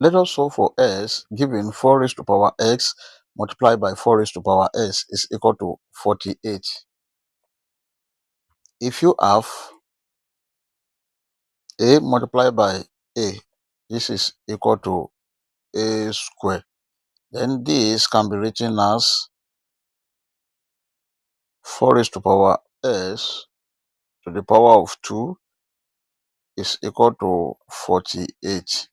Let us solve for s given 4 raised to power x multiplied by 4 raised to power s is equal to 48. If you have a multiplied by a, this is equal to a square. Then this can be written as 4 raised to power s to the power of 2 is equal to 48.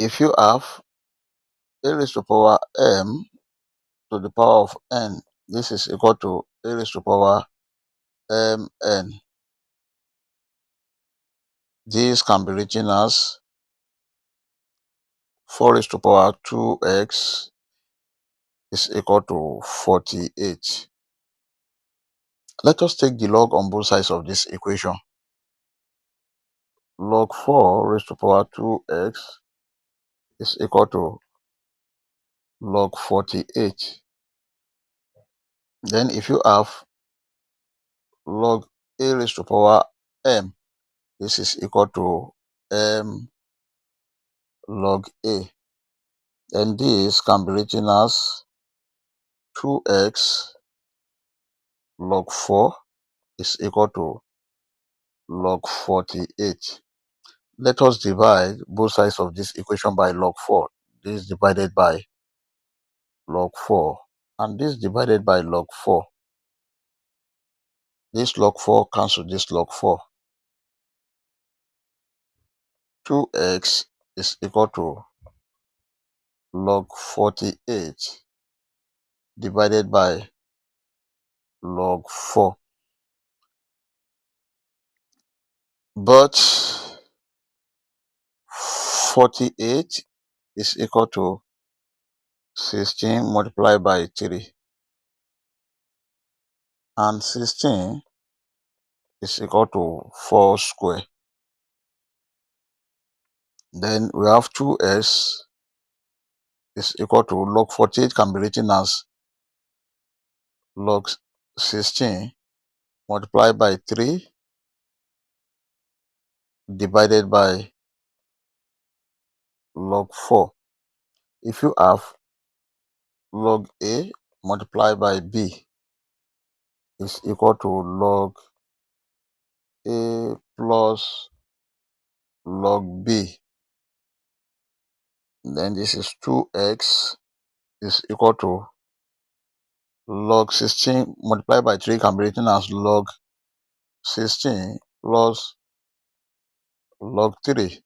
If you have a raised to power m to the power of n, this is equal to a raised to power mn. This can be written as 4 raised to power 2x is equal to 48. Let us take the log on both sides of this equation. Log 4 raised to power 2x is equal to log 48. Then if you have log a raised to power m, this is equal to m log a. Then this can be written as 2x log 4 is equal to log 48. Let us divide both sides of this equation by log 4. This divided by log 4 and this divided by log 4. This log 4 cancel this log 4. 2x is equal to log 48 divided by log 4. But 48 is equal to 16 multiplied by 3. And 16 is equal to 4 square. Then we have 2s is equal to log 48 can be written as log 16 multiplied by 3 divided by log 4. If you have log a multiplied by b is equal to log a plus log b, then this is 2x is equal to log 16 multiplied by 3 can be written as log 16 plus log 3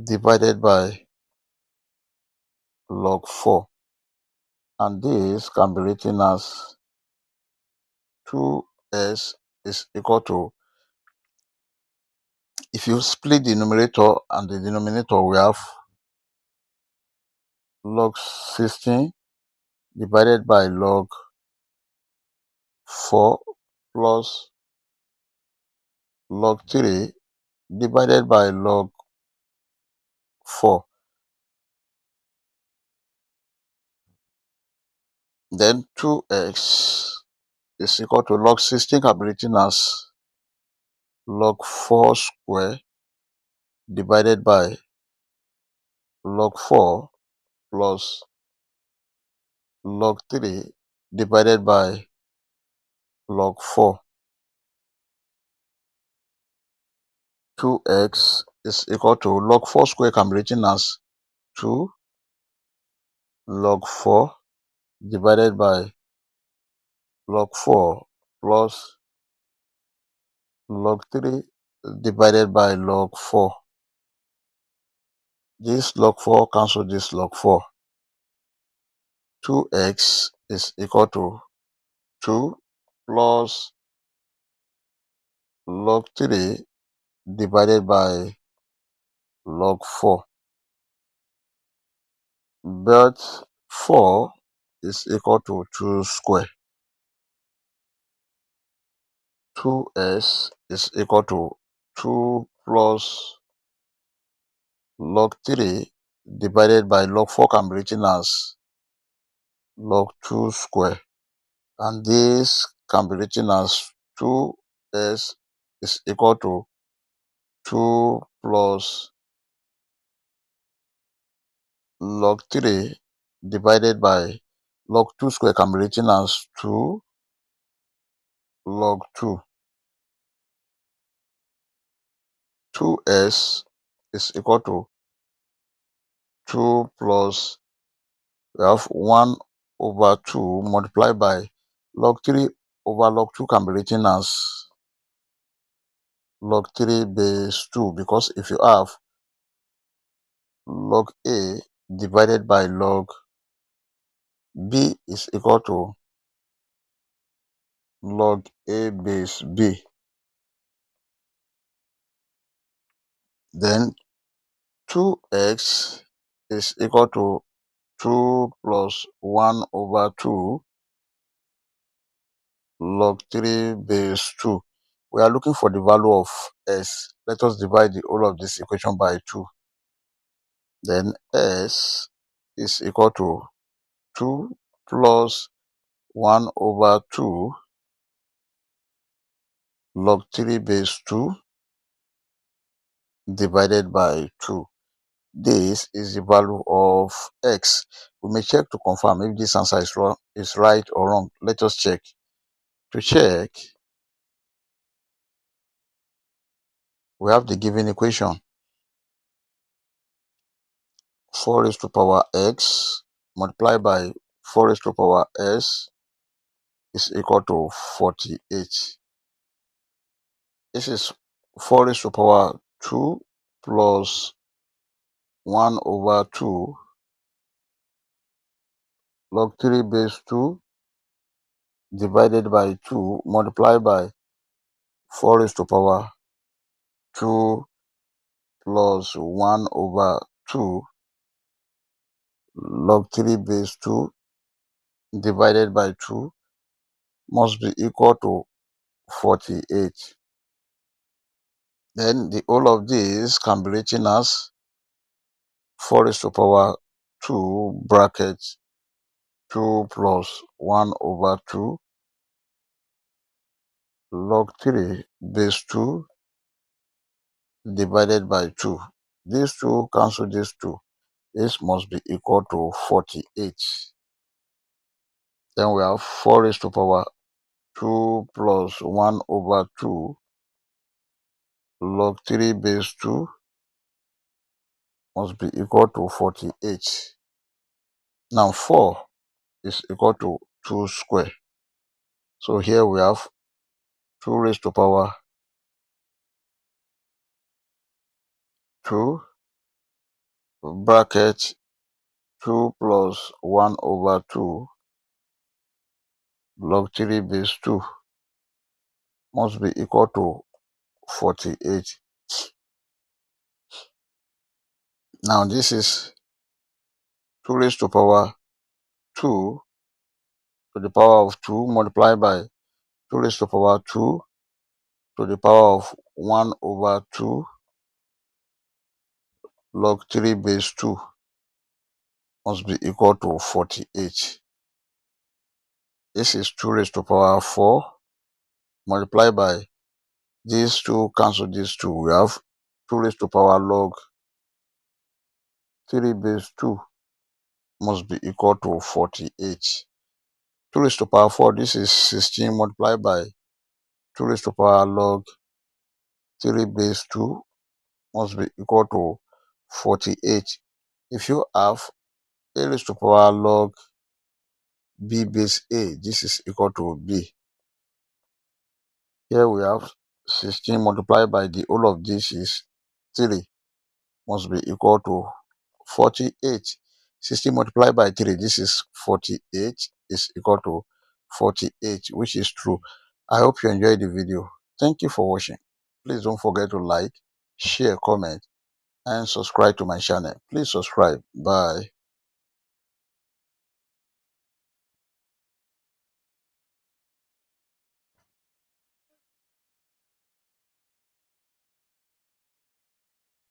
divided by log 4, and this can be written as 2s is equal to, if you split the numerator and the denominator, we have log 16 divided by log 4 plus log 3 divided by log 4. Then 2x is equal to log 16 can be written as log 4 square divided by log 4 plus log 3 divided by log 4. 2x is equal to log 4 square can be written as 2 log 4 divided by log 4 plus log 3 divided by log 4. This log 4 cancel this log 4. 2x is equal to 2 plus log 3 divided by log 4. But 4 is equal to 2 square. 2s is equal to 2 plus log 3 divided by log 4 can be written as log 2 square. And this can be written as 2s is equal to 2 plus log 3 divided by log 2 square can be written as 2 log 2. 2s is equal to 2 plus, we have 1 over 2 multiplied by log 3 over log 2 can be written as log 3 base 2, because if you have log a divided by log b is equal to log a base b, then 2x is equal to 2 plus 1 over 2 log 3 base 2. We are looking for the value of s. Let us divide the whole of this equation by 2. Then s is equal to 2 plus 1 over 2 log 3 base 2 divided by 2. This is the value of x. We may check to confirm if this answer is right or wrong. Let us check. To check, we have the given equation. 4 raised to power x multiplied by 4 raised to power s is equal to 48. This is 4 raised to power 2 plus 1 over 2 log 3 base 2 divided by 2 multiplied by 4 raised to power 2 plus 1 over 2 log 3 base 2 divided by 2 must be equal to 48. Then the whole of this can be written as 4 raised to power 2 bracket 2 plus 1 over 2 log 3 base 2 divided by 2. These two cancel these two. This must be equal to 48. Then we have 4 raised to power 2 plus 1 over 2 log 3 base 2 must be equal to 48. Now 4 is equal to 2 square. So here we have 2 raised to power 2 bracket 2 plus 1 over 2 log 3 base 2 must be equal to 48. Now this is 2 raised to power 2 to the power of 2 multiplied by 2 raised to power 2 to the power of 1 over 2 log 3 base 2 must be equal to 48. This is 2 raised to power 4 multiplied by these two cancel these two. We have 2 raised to power log 3 base 2 must be equal to 48. 2 raised to power 4, this is 16 multiplied by 2 raised to power log 3 base 2 must be equal to 48. If you have a raised to power log b base a, this is equal to b. Here we have 16 multiplied by the whole of this is 3 must be equal to 48. 16 multiplied by 3, this is 48, is equal to 48, which is true. I hope you enjoyed the video. Thank you for watching. Please don't forget to like, share, comment, and subscribe to my channel. Please subscribe. Bye.